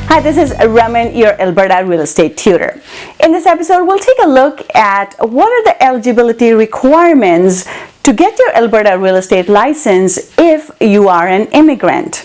Hi, this is Raman, your Alberta real estate tutor. In this episode, we'll take a look at what are the eligibility requirements to get your Alberta real estate license if you are an immigrant.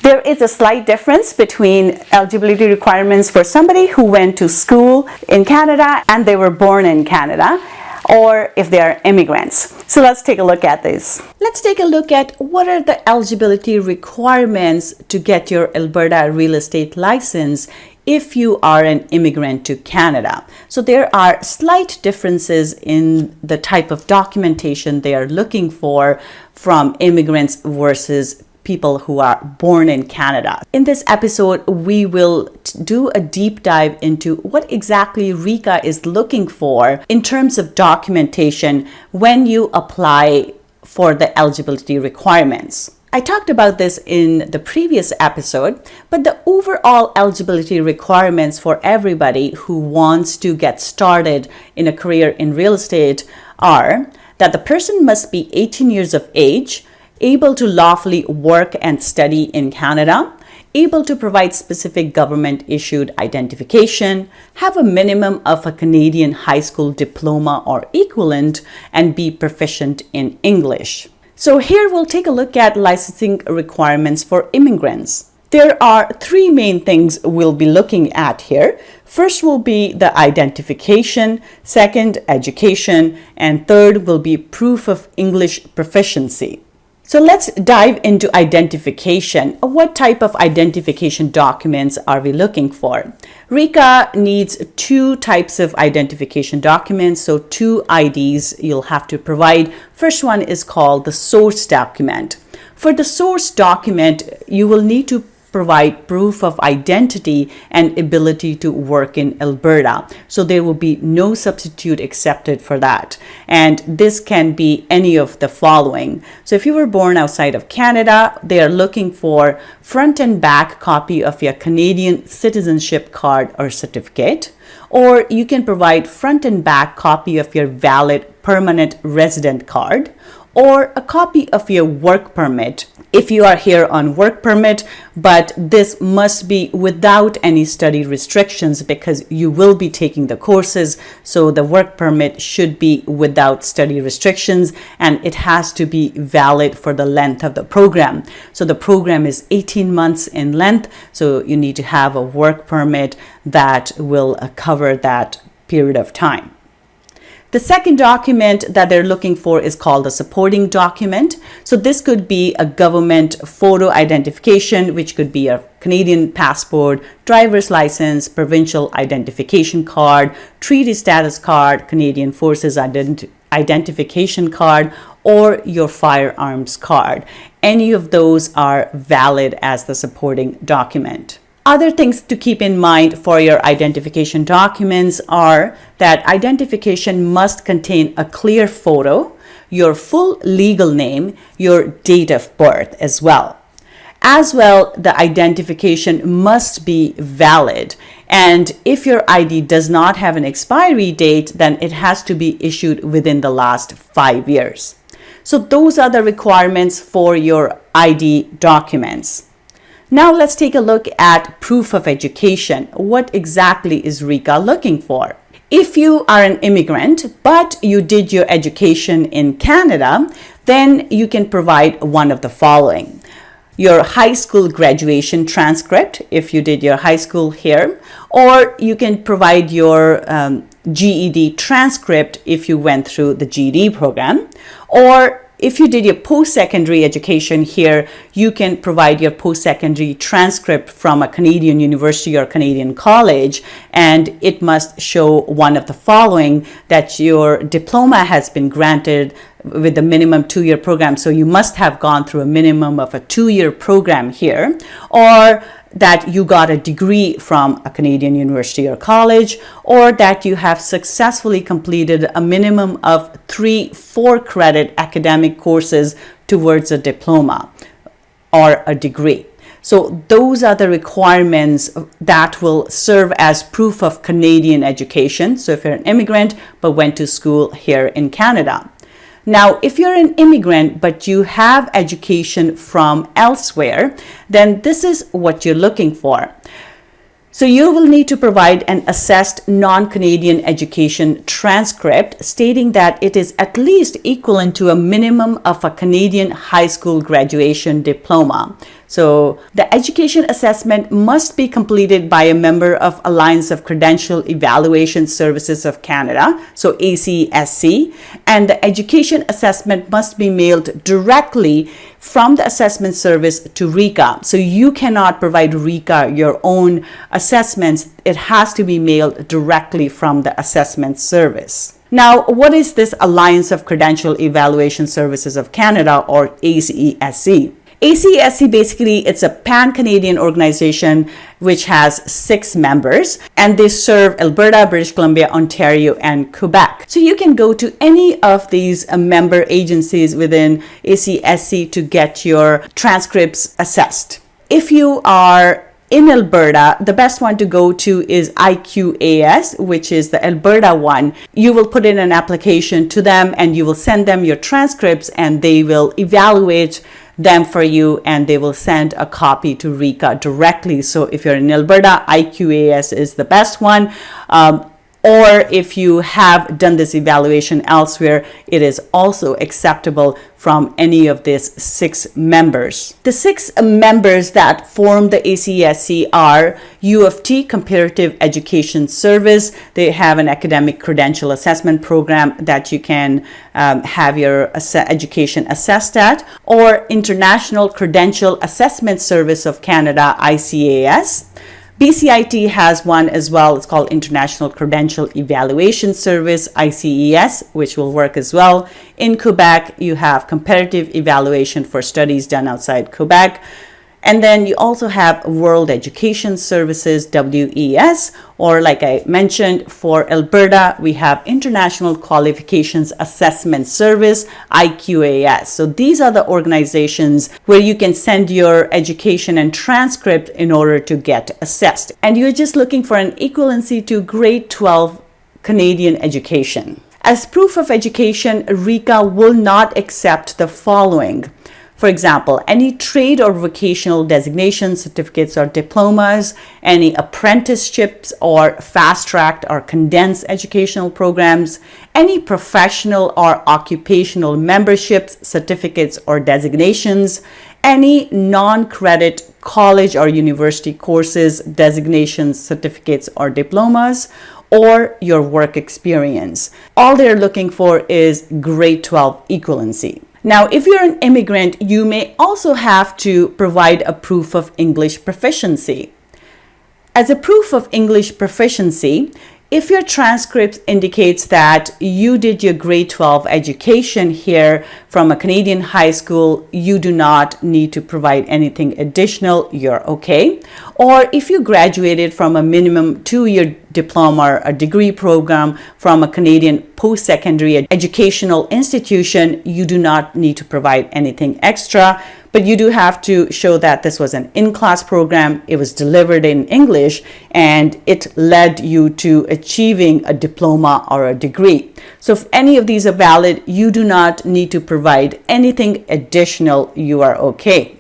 There is a slight difference between eligibility requirements for somebody who went to school in Canada and they were born in Canada, or if they are immigrants. So let's take a look at this. Let's take a look at what are the eligibility requirements to get your Alberta real estate license if you are an immigrant to Canada. So there are slight differences in the type of documentation they are looking for from immigrants versus people who are born in Canada. In this episode, we will do a deep dive into what exactly RECA is looking for in terms of documentation when you apply for the eligibility requirements. I talked about this in the previous episode, but the overall eligibility requirements for everybody who wants to get started in a career in real estate are that the person must be 18 years of age, able to lawfully work and study in Canada, able to provide specific government-issued identification, have a minimum of a Canadian high school diploma or equivalent, and be proficient in English. So here we'll take a look at licensing requirements for immigrants. There are three main things we'll be looking at here. First will be the identification, second, education, and third will be proof of English proficiency. So let's dive into identification. What type of identification documents are we looking for? RECA needs two types of identification documents, so two IDs you'll have to provide. First one is called the source document. For the source document, you will need to provide proof of identity and ability to work in Alberta. So there will be no substitute accepted for that. And this can be any of the following. So if you were born outside of Canada, they are looking for front and back copy of your Canadian citizenship card or certificate, or you can provide front and back copy of your valid permanent resident card, or a copy of your work permit if you are here on work permit, but this must be without any study restrictions because you will be taking the courses. So the work permit should be without study restrictions and it has to be valid for the length of the program. So the program is 18 months in length. So you need to have a work permit that will cover that period of time. The second document that they're looking for is called a supporting document. So this could be a government photo identification, which could be a Canadian passport, driver's license, provincial identification card, treaty status card, Canadian Forces identification card, or your firearms card. Any of those are valid as the supporting document. Other things to keep in mind for your identification documents are that identification must contain a clear photo, your full legal name, your date of birth as well. As well, the identification must be valid. And if your ID does not have an expiry date, then it has to be issued within the last 5 years. So those are the requirements for your ID documents. Now let's take a look at proof of education. What exactly is RECA looking for? If you are an immigrant, but you did your education in Canada, then you can provide one of the following. Your high school graduation transcript, if you did your high school here, or you can provide your GED transcript if you went through the GED program, or if you did your post-secondary education here, you can provide your post-secondary transcript from a Canadian university or Canadian college, and it must show one of the following: that your diploma has been granted with the minimum 2-year program. So you must have gone through a minimum of a 2-year program here, or that you got a degree from a Canadian university or college, or that you have successfully completed a minimum of 3 4-credit academic courses towards a diploma or a degree. So those are the requirements that will serve as proof of Canadian education. So if you're an immigrant but went to school here in Canada. Now, if you're an immigrant, but you have education from elsewhere, then this is what you're looking for. So you will need to provide an assessed non-Canadian education transcript stating that it is at least equivalent to a minimum of a Canadian high school graduation diploma. So the education assessment must be completed by a member of Alliance of Credential Evaluation Services of Canada, so ACESC, and the education assessment must be mailed directly from the assessment service to RECA. So you cannot provide RECA your own assessments. It has to be mailed directly from the assessment service. Now, what is this Alliance of Credential Evaluation Services of Canada, or ACESC? ACESC, basically, it's a pan-Canadian organization which has 6 members, and they serve Alberta, British Columbia, Ontario, and Quebec. So you can go to any of these member agencies within ACESC to get your transcripts assessed. If you are in Alberta, the best one to go to is IQAS, which is the Alberta one. You will put in an application to them and you will send them your transcripts, and they will evaluate them for you, and they will send a copy to RECA directly. So if you're in Alberta, IQAS is the best one. Or if you have done this evaluation elsewhere, it is also acceptable from any of these 6 members. The 6 members that form the ACESC are U of T Comparative Education Service. They have an academic credential assessment program that you can have your education assessed at, or International Credential Assessment Service of Canada, ICAS. BCIT has one as well. It's called International Credential Evaluation Service, ICES, which will work as well. In Quebec, you have Comparative Evaluation for Studies done outside Quebec. And then you also have World Education Services, WES, or like I mentioned, for Alberta, we have International Qualifications Assessment Service, IQAS. So these are the organizations where you can send your education and transcript in order to get assessed. And you're just looking for an equivalency to grade 12 Canadian education. As proof of education, RECA will not accept the following. For example, any trade or vocational designation certificates or diplomas, any apprenticeships or fast-tracked or condensed educational programs, any professional or occupational memberships, certificates or designations, any non-credit college or university courses, designations, certificates or diplomas, or your work experience. All they're looking for is grade 12 equivalency. Now, if you're an immigrant, you may also have to provide a proof of English proficiency. As a proof of English proficiency, if your transcript indicates that you did your grade 12 education here from a Canadian high school, you do not need to provide anything additional, you're okay. Or if you graduated from a minimum 2-year diploma or a degree program from a Canadian post-secondary educational institution, you do not need to provide anything extra. But you do have to show that this was an in-class program, it was delivered in English, and it led you to achieving a diploma or a degree. So if any of these are valid, you do not need to provide anything additional, you are okay.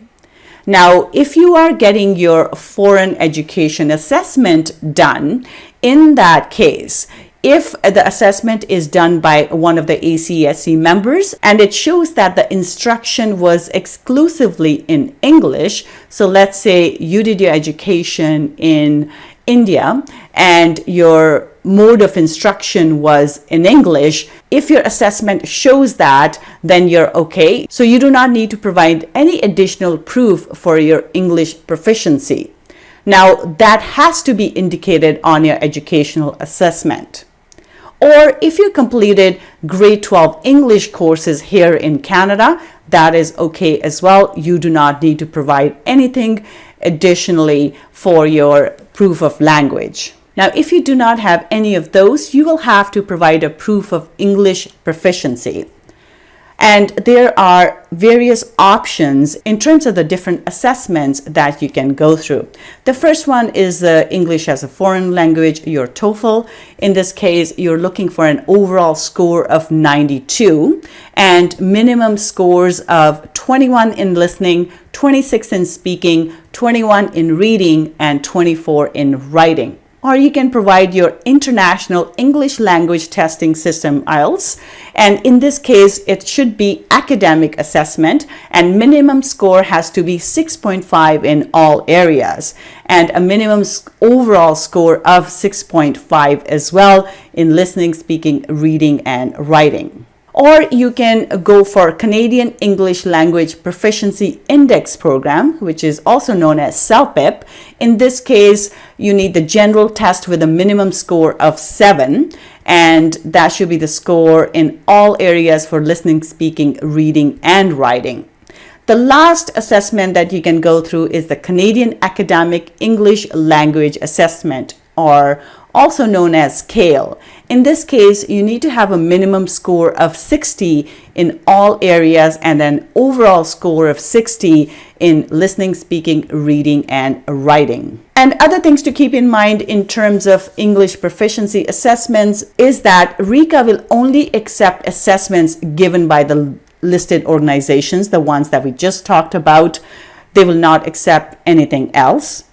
Now, if you are getting your foreign education assessment done, in that case, if the assessment is done by one of the ACESC members and it shows that the instruction was exclusively in English, so let's say you did your education in India and your mode of instruction was in English, if your assessment shows that, then you're okay. So you do not need to provide any additional proof for your English proficiency. Now, that has to be indicated on your educational assessment. Or if you completed grade 12 English courses here in Canada, that is okay as well. You do not need to provide anything additionally for your proof of language. Now, if you do not have any of those, you will have to provide a proof of English proficiency. And there are various options in terms of the different assessments that you can go through. The first one is the English as a foreign language, your TOEFL. In this case, you're looking for an overall score of 92 and minimum scores of 21 in listening, 26 in speaking, 21 in reading, and 24 in writing. Or you can provide your International English Language Testing System, IELTS, and in this case it should be academic assessment, and minimum score has to be 6.5 in all areas, and a minimum overall score of 6.5 as well in listening, speaking, reading, and writing. Or you can go for Canadian English Language Proficiency Index Program, which is also known as CELPIP. In this case, you need the general test with a minimum score of 7, and that should be the score in all areas for listening, speaking, reading, and writing. The last assessment that you can go through is the Canadian Academic English Language Assessment, or also known as CALE. In this case, you need to have a minimum score of 60 in all areas and an overall score of 60 in listening, speaking, reading, and writing. And other things to keep in mind in terms of English proficiency assessments is that RECA will only accept assessments given by the listed organizations, the ones that we just talked about. They will not accept anything else.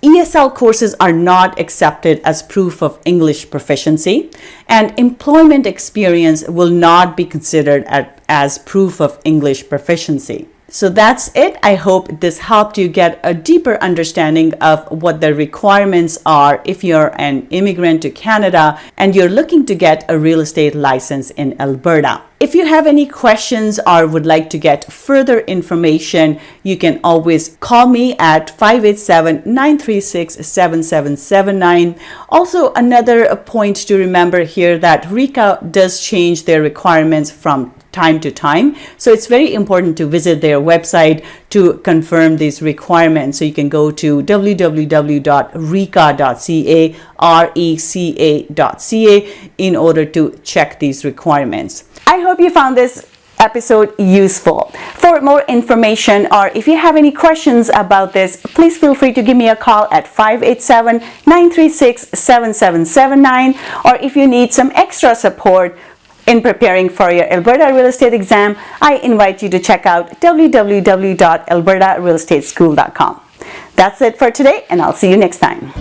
ESL courses are not accepted as proof of English proficiency, and employment experience will not be considered as proof of English proficiency. So that's it. I hope this helped you get a deeper understanding of what the requirements are if you're an immigrant to Canada and you're looking to get a real estate license in Alberta. If you have any questions or would like to get further information, you can always call me at 587-936-7779. Also, another point to remember here that RECA does change their requirements from time to time. So it's very important to visit their website to confirm these requirements. So you can go to www.reca.ca, reca.ca, in order to check these requirements. I hope you found this episode useful. For more information, or if you have any questions about this, please feel free to give me a call at 587-936-7779. Or if you need some extra support in preparing for your Alberta real estate exam, I invite you to check out www.albertarealestateschool.com. That's it for today, and I'll see you next time.